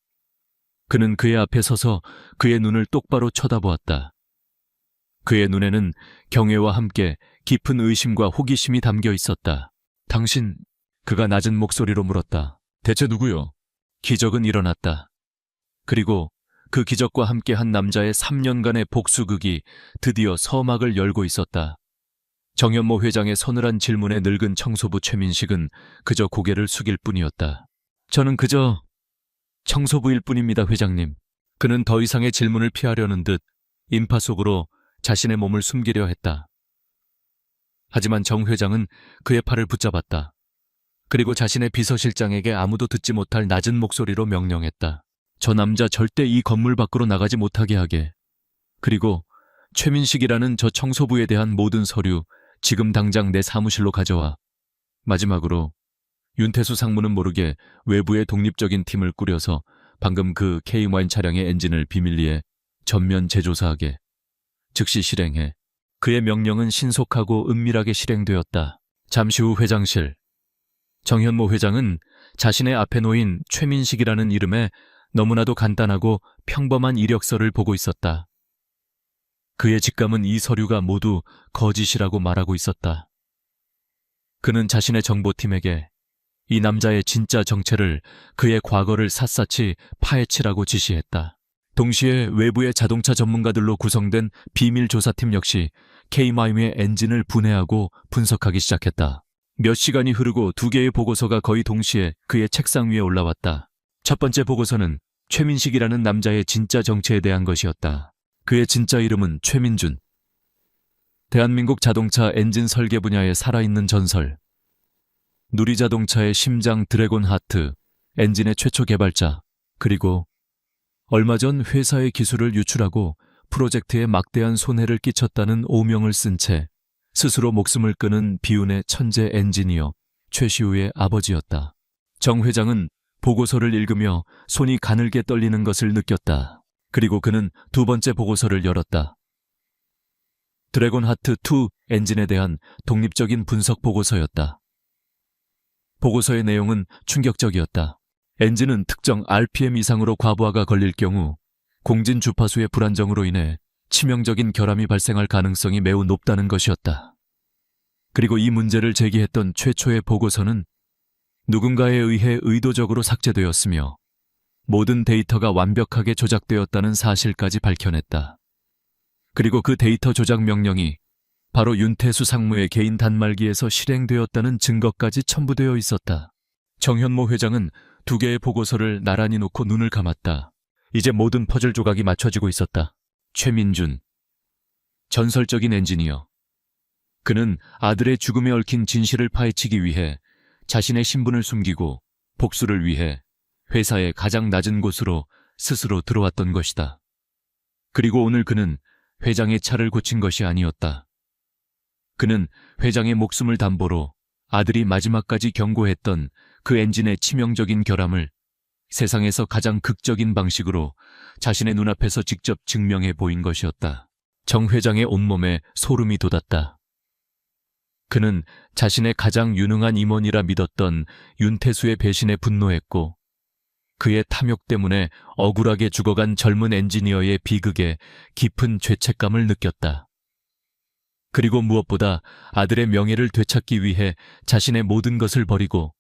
Speaker 1: 그는 그의 앞에 서서 그의 눈을 똑바로 쳐다보았다. 그의 눈에는 경외와 함께 깊은 의심과 호기심이 담겨 있었다. 당신, 그가 낮은 목소리로 물었다. 대체 누구요? 기적은 일어났다. 그리고 그 기적과 함께 한 남자의 3년간의 복수극이 드디어 서막을 열고 있었다. 정현모 회장의 서늘한 질문에 늙은 청소부 최민식은 그저 고개를 숙일 뿐이었다. 저는 그저 청소부일 뿐입니다, 회장님. 그는 더 이상의 질문을 피하려는 듯 인파 속으로 자신의 몸을 숨기려 했다. 하지만 정 회장은 그의 팔을 붙잡았다. 그리고 자신의 비서실장에게 아무도 듣지 못할 낮은 목소리로 명령했다. 저 남자 절대 이 건물 밖으로 나가지 못하게 하게. 그리고 최민식이라는 저 청소부에 대한 모든 서류 지금 당장 내 사무실로 가져와. 마지막으로 윤태수 상무는 모르게 외부의 독립적인 팀을 꾸려서 방금 그 K-와인 차량의 엔진을 비밀리에 전면 재조사하게, 즉시 실행해. 그의 명령은 신속하고 은밀하게 실행되었다. 잠시 후 회장실. 정현모 회장은 자신의 앞에 놓인 최민식이라는 이름의 너무나도 간단하고 평범한 이력서를 보고 있었다. 그의 직감은 이 서류가 모두 거짓이라고 말하고 있었다. 그는 자신의 정보팀에게 이 남자의 진짜 정체를, 그의 과거를 샅샅이 파헤치라고 지시했다. 동시에 외부의 자동차 전문가들로 구성된 비밀 조사팀 역시 K-마임의 엔진을 분해하고 분석하기 시작했다. 몇 시간이 흐르고 두 개의 보고서가 거의 동시에 그의 책상 위에 올라왔다. 첫 번째 보고서는 최민식이라는 남자의 진짜 정체에 대한 것이었다. 그의 진짜 이름은 최민준. 대한민국 자동차 엔진 설계 분야의 살아있는 전설. 누리자동차의 심장 드래곤 하트, 엔진의 최초 개발자, 그리고 얼마 전 회사의 기술을 유출하고 프로젝트에 막대한 손해를 끼쳤다는 오명을 쓴 채 스스로 목숨을 끊은 비운의 천재 엔지니어 최시우의 아버지였다. 정 회장은 보고서를 읽으며 손이 가늘게 떨리는 것을 느꼈다. 그리고 그는 두 번째 보고서를 열었다. 드래곤 하트 2 엔진에 대한 독립적인 분석 보고서였다. 보고서의 내용은 충격적이었다. 엔진은 특정 RPM 이상으로 과부하가 걸릴 경우 공진 주파수의 불안정으로 인해 치명적인 결함이 발생할 가능성이 매우 높다는 것이었다. 그리고 이 문제를 제기했던 최초의 보고서는 누군가에 의해 의도적으로 삭제되었으며 모든 데이터가 완벽하게 조작되었다는 사실까지 밝혀냈다. 그리고 그 데이터 조작 명령이 바로 윤태수 상무의 개인 단말기에서 실행되었다는 증거까지 첨부되어 있었다. 정현모 회장은 두 개의 보고서를 나란히 놓고 눈을 감았다. 이제 모든 퍼즐 조각이 맞춰지고 있었다. 최민준. 전설적인 엔지니어. 그는 아들의 죽음에 얽힌 진실을 파헤치기 위해 자신의 신분을 숨기고 복수를 위해 회사의 가장 낮은 곳으로 스스로 들어왔던 것이다. 그리고 오늘 그는 회장의 차를 고친 것이 아니었다. 그는 회장의 목숨을 담보로 아들이 마지막까지 경고했던 그 엔진의 치명적인 결함을 세상에서 가장 극적인 방식으로 자신의 눈앞에서 직접 증명해 보인 것이었다. 정 회장의 온몸에 소름이 돋았다. 그는 자신의 가장 유능한 임원이라 믿었던 윤태수의 배신에 분노했고 그의 탐욕 때문에 억울하게 죽어간 젊은 엔지니어의 비극에 깊은 죄책감을 느꼈다. 그리고 무엇보다 아들의 명예를 되찾기 위해 자신의 모든 것을 버리고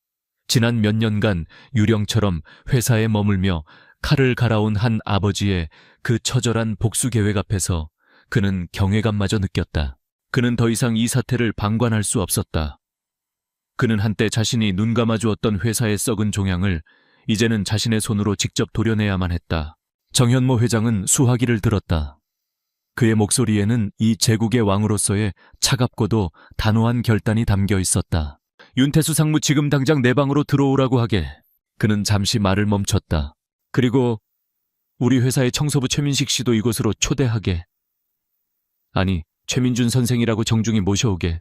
Speaker 1: 지난 몇 년간 유령처럼 회사에 머물며 칼을 갈아온 한 아버지의 그 처절한 복수 계획 앞에서 그는 경외감마저 느꼈다. 그는 더 이상 이 사태를 방관할 수 없었다. 그는 한때 자신이 눈 감아주었던 회사의 썩은 종양을 이제는 자신의 손으로 직접 도려내야만 했다. 정현모 회장은 수화기를 들었다. 그의 목소리에는 이 제국의 왕으로서의 차갑고도 단호한 결단이 담겨 있었다. 윤태수 상무 지금 당장 내 방으로 들어오라고 하게. 그는 잠시 말을 멈췄다. 그리고 우리 회사의 청소부 최민식 씨도 이곳으로 초대하게. 아니, 최민준 선생이라고 정중히 모셔오게.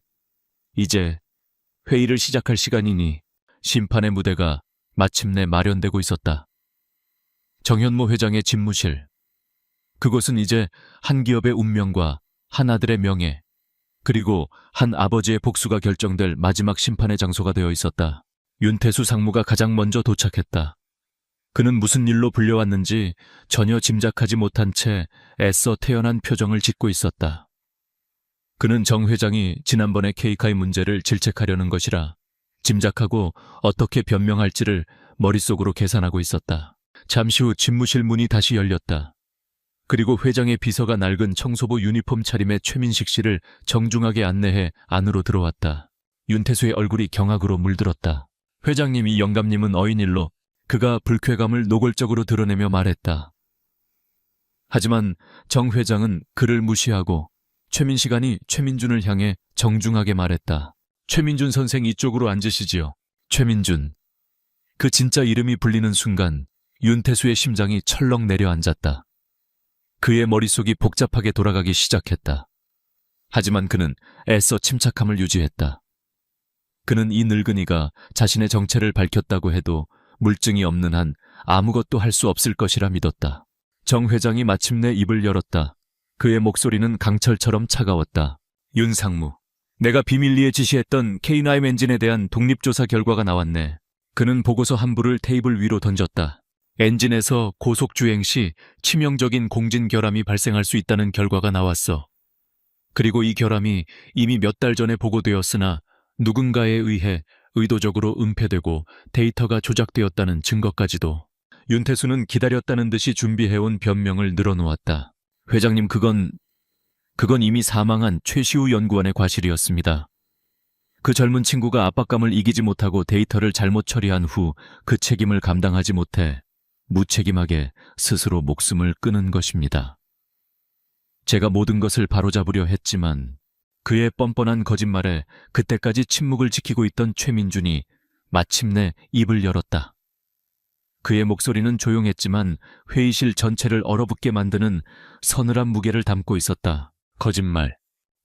Speaker 1: 이제 회의를 시작할 시간이니 심판의 무대가 마침내 마련되고 있었다. 정현모 회장의 집무실. 그곳은 이제 한 기업의 운명과 한 아들의 명예, 그리고 한 아버지의 복수가 결정될 마지막 심판의 장소가 되어 있었다. 윤태수 상무가 가장 먼저 도착했다. 그는 무슨 일로 불려왔는지 전혀 짐작하지 못한 채 애써 태연한 표정을 짓고 있었다. 그는 정 회장이 지난번의 케이카이 문제를 질책하려는 것이라 짐작하고 어떻게 변명할지를 머릿속으로 계산하고 있었다. 잠시 후 집무실 문이 다시 열렸다. 그리고 회장의 비서가 낡은 청소부 유니폼 차림의 최민식 씨를 정중하게 안내해 안으로 들어왔다. 윤태수의 얼굴이 경악으로 물들었다. 회장님, 이 영감님은 어인일로. 그가 불쾌감을 노골적으로 드러내며 말했다. 하지만 정 회장은 그를 무시하고 최민식 아니 최민준을 향해 정중하게 말했다. 최민준 선생 이쪽으로 앉으시지요. 최민준. 그 진짜 이름이 불리는 순간 윤태수의 심장이 철렁 내려앉았다. 그의 머릿속이 복잡하게 돌아가기 시작했다. 하지만 그는 애써 침착함을 유지했다. 그는 이 늙은이가 자신의 정체를 밝혔다고 해도 물증이 없는 한 아무것도 할 수 없을 것이라 믿었다. 정 회장이 마침내 입을 열었다. 그의 목소리는 강철처럼 차가웠다. 윤상무, 내가 비밀리에 지시했던 K9 엔진에 대한 독립조사 결과가 나왔네. 그는 보고서 한 부를 테이블 위로 던졌다. 엔진에서 고속주행 시 치명적인 공진 결함이 발생할 수 있다는 결과가 나왔어. 그리고 이 결함이 이미 몇 달 전에 보고되었으나 누군가에 의해 의도적으로 은폐되고 데이터가 조작되었다는 증거까지도. 윤태수는 기다렸다는 듯이 준비해온 변명을 늘어놓았다. 회장님, 그건 이미 사망한 최시우 연구원의 과실이었습니다. 그 젊은 친구가 압박감을 이기지 못하고 데이터를 잘못 처리한 후 그 책임을 감당하지 못해 무책임하게 스스로 목숨을 끊은 것입니다. 제가 모든 것을 바로잡으려 했지만 그의 뻔뻔한 거짓말에 그때까지 침묵을 지키고 있던 최민준이 마침내 입을 열었다. 그의 목소리는 조용했지만 회의실 전체를 얼어붙게 만드는 서늘한 무게를 담고 있었다. 거짓말.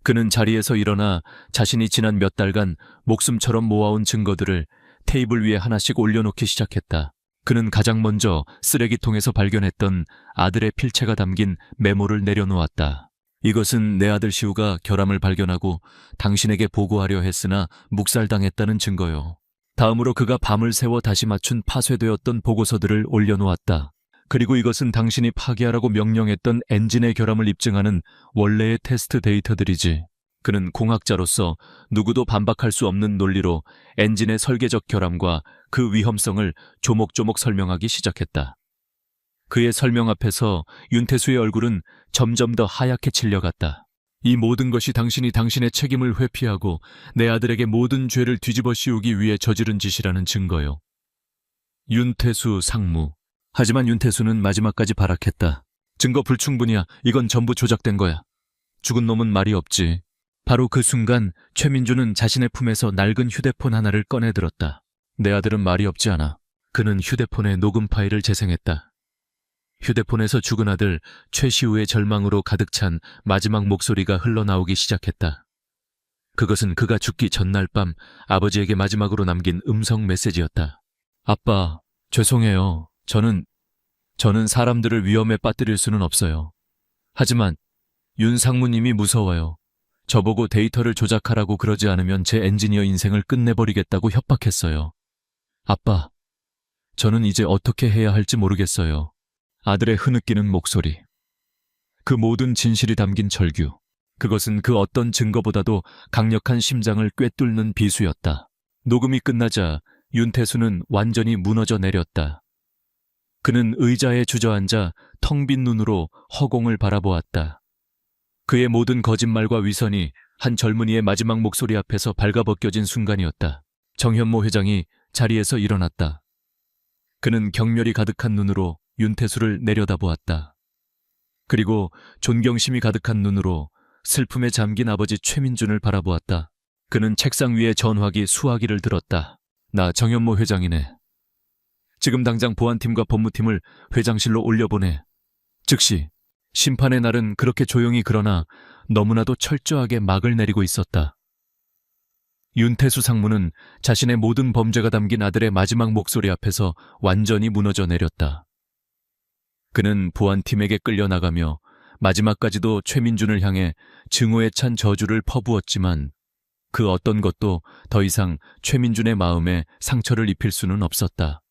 Speaker 1: 그는 자리에서 일어나 자신이 지난 몇 달간 목숨처럼 모아온 증거들을 테이블 위에 하나씩 올려놓기 시작했다. 그는 가장 먼저 쓰레기통에서 발견했던 아들의 필체가 담긴 메모를 내려놓았다. 이것은 내 아들 시우가 결함을 발견하고 당신에게 보고하려 했으나 묵살당했다는 증거요. 다음으로 그가 밤을 새워 다시 맞춘 파쇄되었던 보고서들을 올려놓았다. 그리고 이것은 당신이 파기하라고 명령했던 엔진의 결함을 입증하는 원래의 테스트 데이터들이지. 그는 공학자로서 누구도 반박할 수 없는 논리로 엔진의 설계적 결함과 그 위험성을 조목조목 설명하기 시작했다. 그의 설명 앞에서 윤태수의 얼굴은 점점 더 하얗게 질려갔다. 이 모든 것이 당신이 당신의 책임을 회피하고 내 아들에게 모든 죄를 뒤집어 씌우기 위해 저지른 짓이라는 증거요. 윤태수 상무. 하지만 윤태수는 마지막까지 발악했다. 증거 불충분이야. 이건 전부 조작된 거야. 죽은 놈은 말이 없지. 바로 그 순간 최민주는 자신의 품에서 낡은 휴대폰 하나를 꺼내들었다. 내 아들은 말이 없지 않아. 그는 휴대폰에 녹음 파일을 재생했다. 휴대폰에서 죽은 아들 최시우의 절망으로 가득 찬 마지막 목소리가 흘러나오기 시작했다. 그것은 그가 죽기 전날 밤 아버지에게 마지막으로 남긴 음성 메시지였다. 아빠, 죄송해요. 저는 사람들을 위험에 빠뜨릴 수는 없어요. 하지만 윤 상무님이 무서워요. 저보고 데이터를 조작하라고 그러지 않으면 제 엔지니어 인생을 끝내버리겠다고 협박했어요. 아빠, 저는 이제 어떻게 해야 할지 모르겠어요. 아들의 흐느끼는 목소리. 그 모든 진실이 담긴 절규. 그것은 그 어떤 증거보다도 강력한 심장을 꿰뚫는 비수였다. 녹음이 끝나자 윤태수는 완전히 무너져 내렸다. 그는 의자에 주저앉아 텅 빈 눈으로 허공을 바라보았다. 그의 모든 거짓말과 위선이 한 젊은이의 마지막 목소리 앞에서 발가벗겨진 순간이었다. 정현모 회장이 자리에서 일어났다. 그는 경멸이 가득한 눈으로 윤태수를 내려다보았다. 그리고 존경심이 가득한 눈으로 슬픔에 잠긴 아버지 최민준을 바라보았다. 그는 책상 위에 전화기 수화기를 들었다. 나 정현모 회장이네. 지금 당장 보안팀과 법무팀을 회장실로 올려보내. 즉시. 심판의 날은 그렇게 조용히 그러나 너무나도 철저하게 막을 내리고 있었다. 윤태수 상무는 자신의 모든 범죄가 담긴 아들의 마지막 목소리 앞에서 완전히 무너져 내렸다. 그는 보안팀에게 끌려나가며 마지막까지도 최민준을 향해 증오에 찬 저주를 퍼부었지만 그 어떤 것도 더 이상 최민준의 마음에 상처를 입힐 수는 없었다.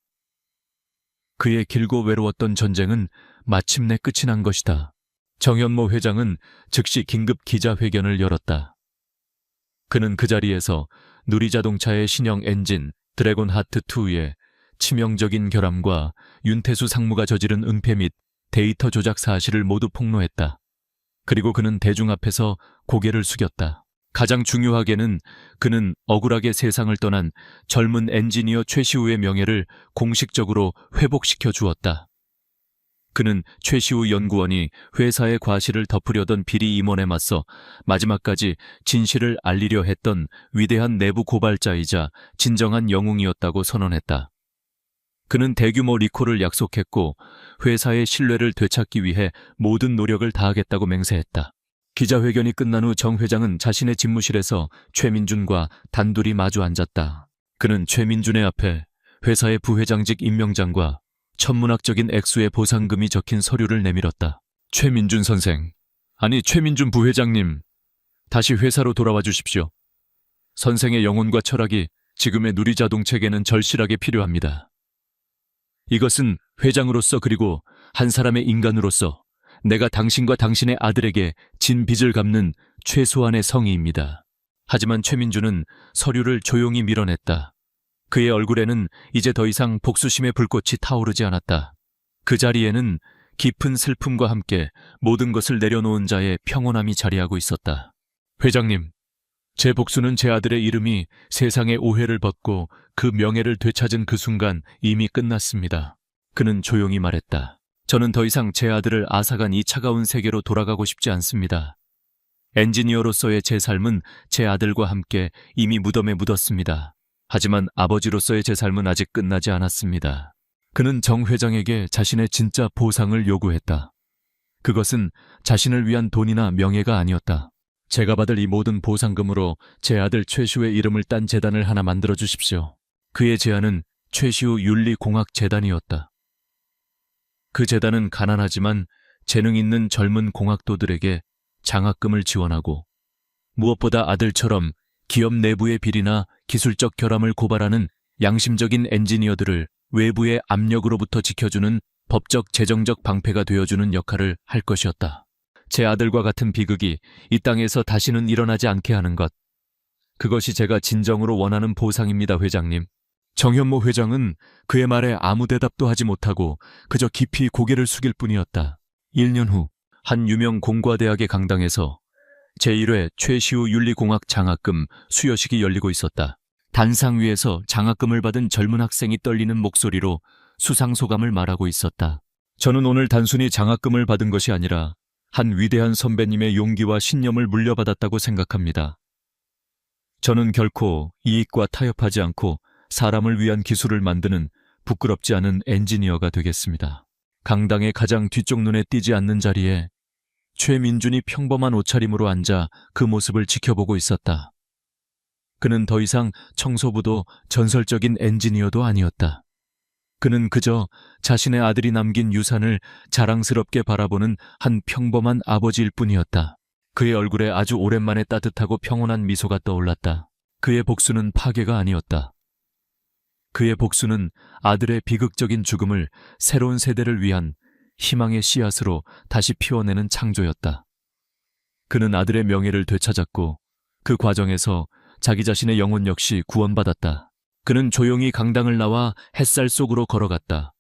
Speaker 1: 그의 길고 외로웠던 전쟁은 마침내 끝이 난 것이다. 정현모 회장은 즉시 긴급 기자회견을 열었다. 그는 그 자리에서 누리자동차의 신형 엔진 드래곤 하트2의 치명적인 결함과 윤태수 상무가 저지른 은폐 및 데이터 조작 사실을 모두 폭로했다. 그리고 그는 대중 앞에서 고개를 숙였다. 가장 중요하게는 그는 억울하게 세상을 떠난 젊은 엔지니어 최시우의 명예를 공식적으로 회복시켜 주었다. 그는 최시우 연구원이 회사의 과실을 덮으려던 비리 임원에 맞서 마지막까지 진실을 알리려 했던 위대한 내부 고발자이자 진정한 영웅이었다고 선언했다. 그는 대규모 리콜을 약속했고 회사의 신뢰를 되찾기 위해 모든 노력을 다하겠다고 맹세했다. 기자회견이 끝난 후 정 회장은 자신의 집무실에서 최민준과 단둘이 마주 앉았다. 그는 최민준의 앞에 회사의 부회장직 임명장과 천문학적인 액수의 보상금이 적힌 서류를 내밀었다. 최민준 선생, 아니 최민준 부회장님, 다시 회사로 돌아와 주십시오. 선생의 영혼과 철학이 지금의 누리자동책에는 절실하게 필요합니다. 이것은 회장으로서 그리고 한 사람의 인간으로서 내가 당신과 당신의 아들에게 진 빚을 갚는 최소한의 성의입니다. 하지만 최민준은 서류를 조용히 밀어냈다. 그의 얼굴에는 이제 더 이상 복수심의 불꽃이 타오르지 않았다. 그 자리에는 깊은 슬픔과 함께 모든 것을 내려놓은 자의 평온함이 자리하고 있었다. 회장님, 제 복수는 제 아들의 이름이 세상의 오해를 벗고 그 명예를 되찾은 그 순간 이미 끝났습니다. 그는 조용히 말했다. 저는 더 이상 제 아들을 앗아간 이 차가운 세계로 돌아가고 싶지 않습니다. 엔지니어로서의 제 삶은 제 아들과 함께 이미 무덤에 묻었습니다. 하지만 아버지로서의 제 삶은 아직 끝나지 않았습니다. 그는 정 회장에게 자신의 진짜 보상을 요구했다. 그것은 자신을 위한 돈이나 명예가 아니었다. 제가 받을 이 모든 보상금으로 제 아들 최시우의 이름을 딴 재단을 하나 만들어 주십시오. 그의 제안은 최시우 윤리공학재단이었다. 그 재단은 가난하지만 재능 있는 젊은 공학도들에게 장학금을 지원하고 무엇보다 아들처럼 기업 내부의 비리나 기술적 결함을 고발하는 양심적인 엔지니어들을 외부의 압력으로부터 지켜주는 법적 재정적 방패가 되어주는 역할을 할 것이었다. 제 아들과 같은 비극이 이 땅에서 다시는 일어나지 않게 하는 것. 그것이 제가 진정으로 원하는 보상입니다, 회장님. 정현모 회장은 그의 말에 아무 대답도 하지 못하고 그저 깊이 고개를 숙일 뿐이었다. 1년 후 한 유명 공과대학의 강당에서 제1회 최시우 윤리공학 장학금 수여식이 열리고 있었다. 단상 위에서 장학금을 받은 젊은 학생이 떨리는 목소리로 수상소감을 말하고 있었다. 저는 오늘 단순히 장학금을 받은 것이 아니라 한 위대한 선배님의 용기와 신념을 물려받았다고 생각합니다. 저는 결코 이익과 타협하지 않고 사람을 위한 기술을 만드는 부끄럽지 않은 엔지니어가 되겠습니다. 강당의 가장 뒤쪽 눈에 띄지 않는 자리에 최민준이 평범한 옷차림으로 앉아 그 모습을 지켜보고 있었다. 그는 더 이상 청소부도 전설적인 엔지니어도 아니었다. 그는 그저 자신의 아들이 남긴 유산을 자랑스럽게 바라보는 한 평범한 아버지일 뿐이었다. 그의 얼굴에 아주 오랜만에 따뜻하고 평온한 미소가 떠올랐다. 그의 복수는 파괴가 아니었다. 그의 복수는 아들의 비극적인 죽음을 새로운 세대를 위한 희망의 씨앗으로 다시 피워내는 창조였다. 그는 아들의 명예를 되찾았고 그 과정에서 자기 자신의 영혼 역시 구원받았다. 그는 조용히 강당을 나와 햇살 속으로 걸어갔다.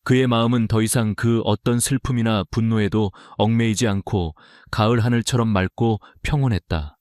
Speaker 1: 그의 마음은 더 이상 그 어떤 슬픔이나 분노에도 얽매이지 않고 가을 하늘처럼 맑고 평온했다.